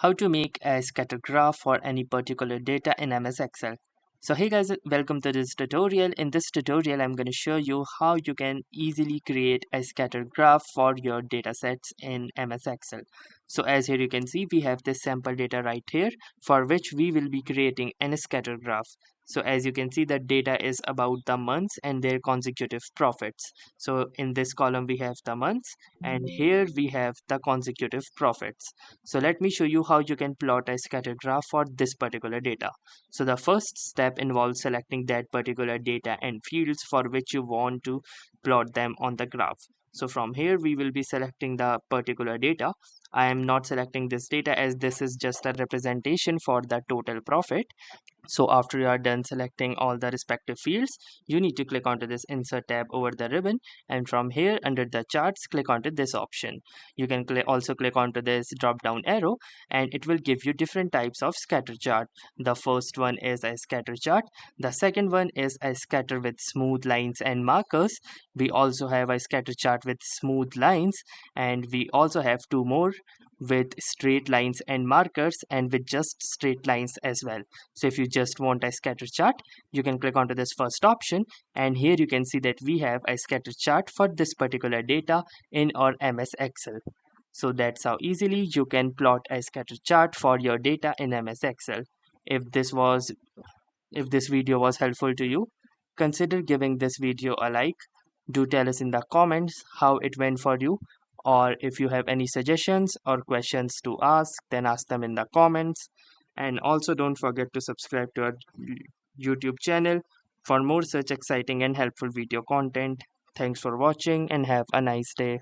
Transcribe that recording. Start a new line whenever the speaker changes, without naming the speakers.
how to make a scatter graph for any particular data in MS Excel. So hey guys, welcome to this tutorial. In this tutorial, I'm going to show you how you can easily create a scatter graph for your data sets in MS Excel. So as here you can see, we have this sample data right here for which we will be creating a scatter graph. So as you can see, the data is about the months and their consecutive profits. So in this column, we have the months and here we have the consecutive profits. So let me show you how you can plot a scatter graph for this particular data. So the first step involves selecting that particular data and fields for which you want to plot them on the graph. So from here we will be selecting the particular data. I am not selecting this data as this is just a representation for the total profit. So after you are done selecting all the respective fields, you need to click onto this insert tab over the ribbon, and from here under the charts click onto this option. You can also click onto this drop down arrow and it will give you different types of scatter chart. The first one is a scatter chart. The second one is a scatter with smooth lines and markers. We also have a scatter chart with smooth lines, and we also have two more with straight lines and markers and with just straight lines as well. So if you just want a scatter chart, you can click onto this first option, and here you can see that we have a scatter chart for this particular data in our MS Excel. So that's how easily you can plot a scatter chart for your data in MS Excel. If this video was helpful to you, consider giving this video a like. Do tell us in the comments how it went for you, or if you have any suggestions or questions to ask, then ask them in the comments. And also don't forget to subscribe to our YouTube channel for more such exciting and helpful video content. Thanks for watching and have a nice day.